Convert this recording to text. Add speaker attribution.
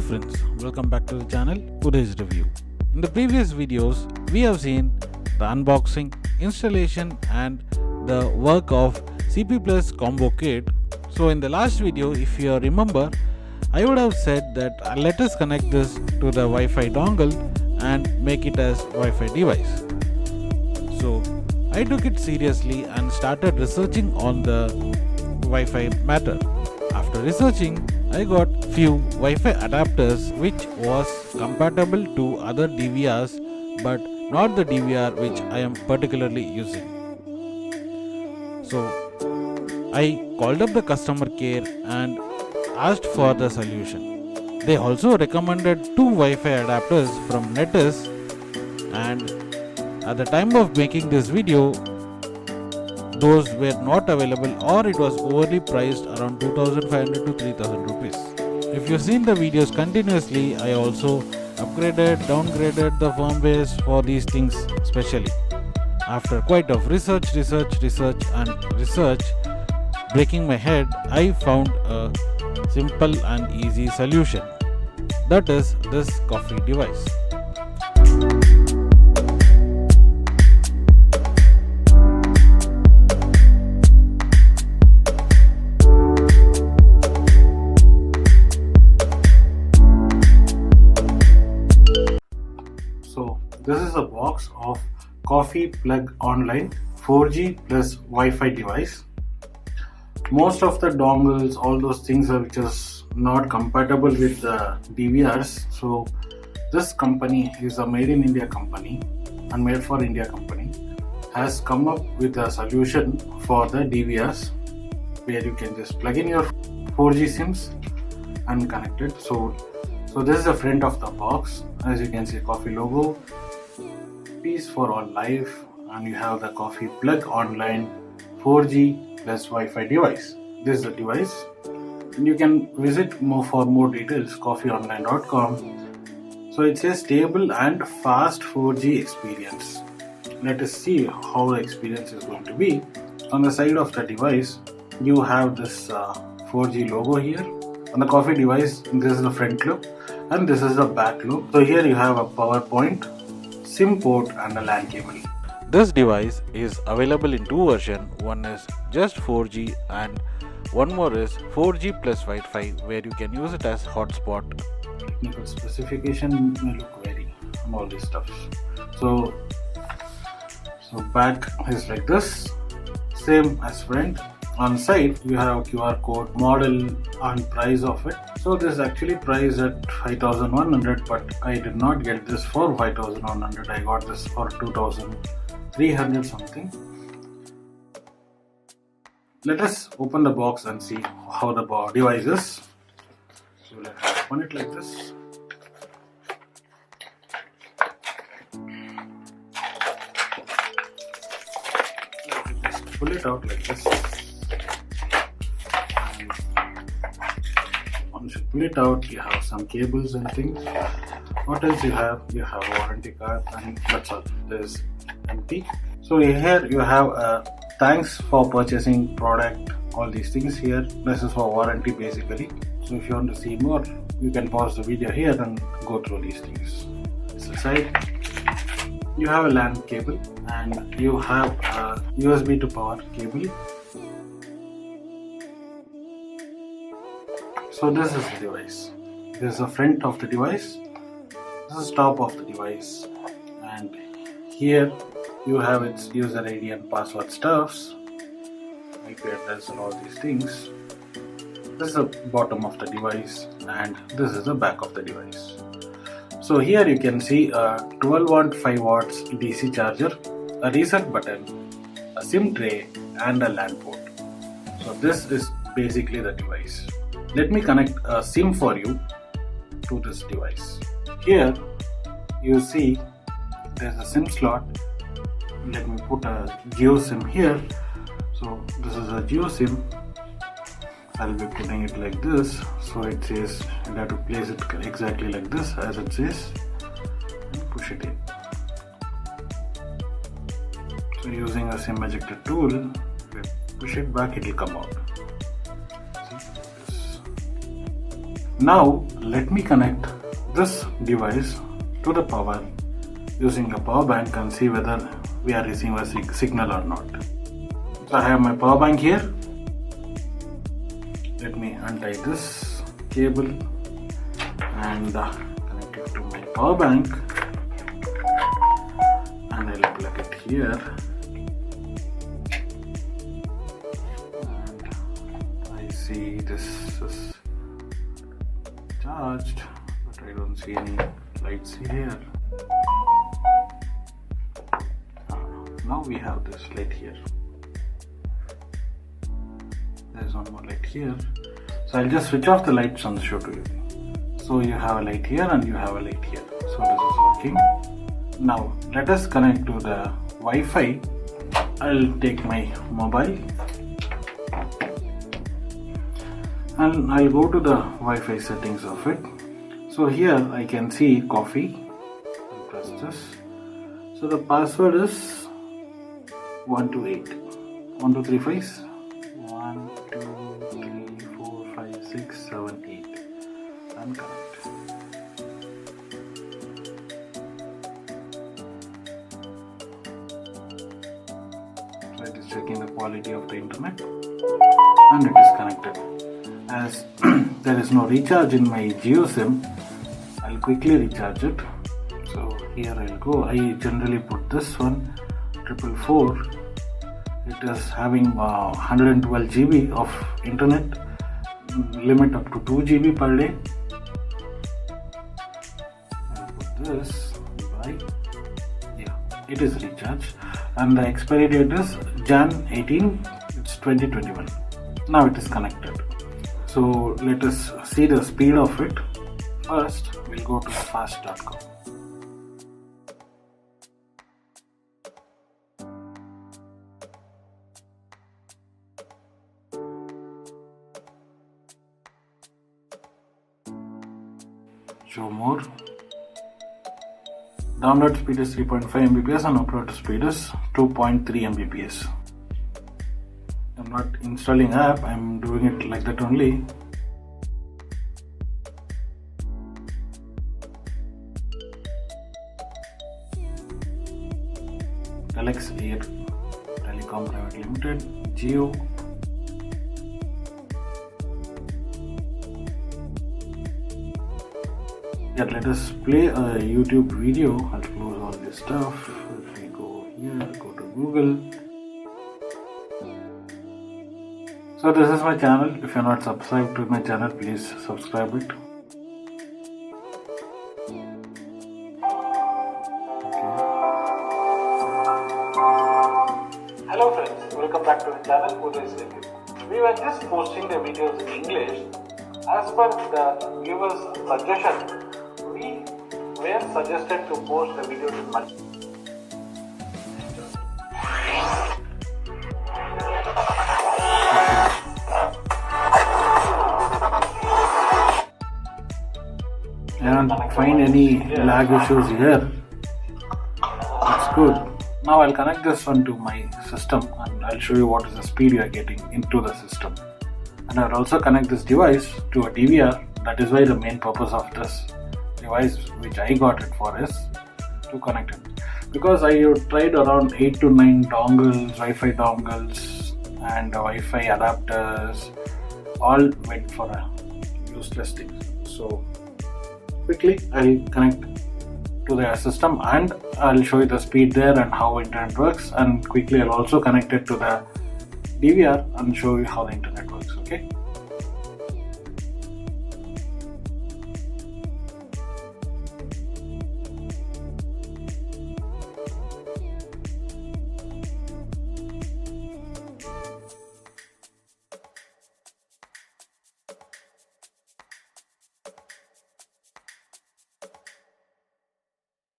Speaker 1: Hello friends, welcome back to the channel. Today's review. In the previous videos, we have seen the unboxing, installation and the work of CP Plus combo kit. So in the last video, if you remember, I would have said that let us connect this to the Wi-Fi dongle and make it as Wi-Fi device. So I took it seriously and started researching on the Wi-Fi matter. After researching, I got few Wi-Fi adapters which was compatible to other DVRs but not the DVR which I am particularly using. So I called up the customer care and asked for the solution. They also recommended two Wi-Fi adapters from Netis, and at the time of making this video those were not available or it was overly priced around 2500 to 3000 rupees. If you've seen the videos continuously, I also upgraded, downgraded the firmwares for these things specially. After quite of research, breaking my head, I found a simple and easy solution. That is this COFE device. So this is a box of COFE plug online 4G plus Wi-Fi device. Most of the dongles, all those things are just not compatible with the DVRs. So this company is a made in India company and made for India company has come up with a solution for the DVRs where you can just plug in your 4G SIMs and connect it. So this is the front of the box. As you can see, COFE logo, Peace for All Life, and you have the COFE plug online 4G plus Wi-Fi device. This is the device, and you can visit for more details cofeonline.com. So it says stable and fast 4G experience. Let us see how the experience is going to be. On the side of the device, you have this 4G logo here. On the COFE device, this is the front look and this is the back look. So here you have a power point, SIM port and a LAN cable. This device is available in two versions. One is just 4G and one more is 4G plus Wi-Fi where you can use it as hotspot. Technical specification may look vary and all this stuff. So back is like this, same as front. On side you have a QR code, model and price of it. So this is actually priced at 5100, but I did not get this for 5100. I got this for 2300 something. Let us open the box and see how the device is. So let us open it like this. Let me just pull it out like this. Once you pull it out, you have some cables and things. What else you have? You have a warranty card and that's all. There's empty. So here you have thanks for purchasing product, all these things here. This is for warranty basically. So if you want to see more, you can pause the video here and go through these things. This side, you have a LAN cable and you have a USB to power cable. So this is the device. This is the front of the device. This is top of the device, and here you have its user ID and password stuffs, IP address and all these things. This is the bottom of the device and this is the back of the device. So here you can see a 12 watt 5 watts DC charger, a reset button, a SIM tray and a LAN port. So this is basically the device. Let me connect a SIM for you to this device. Here you see there's a SIM slot. Let me put a Geo SIM here. So this is a Geo SIM. I'll be putting it like this. So it says you have to place it exactly like this as it says and push it in. So using a SIM ejector tool, push it back, it will come out. Now let me connect this device to the power using a power bank and see whether we are receiving a signal or not. So I have my power bank here. Let me untie this cable and connect it to my power bank, and I'll plug it here. And I see this is charged, but I don't see any lights here. Now we have this light here. There's one more light here. So I'll just switch off the lights and show to you. So you have a light here and you have a light here. So this is working. Now let us connect to the Wi-Fi. I'll take my mobile and I'll go to the Wi-Fi settings of it. So here I can see COFE. I'll press this. So the password is 128. 1, 2, 3, 5. 1, 2, 3, 4, 5, 6, 7, 8. And connect. So it is checking the quality of the internet and it is connected. As there is no recharge in my Jio SIM, I'll quickly recharge it. So here I'll go. I generally put this one 444. It is having 112 GB of internet, limit up to 2 GB per day. I'll put this by, yeah, it is recharged, and the expiry date is Jan 18, it's 2021. Now it is connected. So let us see the speed of it. First we'll go to fast.com. Show more. Download speed is 3.5 Mbps and upload speed is 2.3 Mbps. I'm not installing app, I'm doing it like that only. Telex Air Telecom Private Limited, Jio. Yeah, let us play a YouTube video. I'll close all this stuff. If we go here, go to Google. So this is my channel. If you're not subscribed to my channel, please subscribe it. Hello friends, welcome back to the channel Uday's Review. We were just posting the videos in English. As per the viewers' suggestion, we were suggested to post the videos in multiple. I don't find any lag issues here. That's good. Now I'll connect this one to my system and I'll show you what is the speed you are getting into the system. And I'll also connect this device to a DVR. That is why the main purpose of this device which I got it for is to connect it. Because I tried around 8 to 9 dongles, Wi-Fi dongles and Wi-Fi adapters, all went for a useless thing. So quickly I'll connect to the system and I'll show you the speed there and how internet works, and quickly I'll also connect it to the DVR and show you how the internet works. Okay.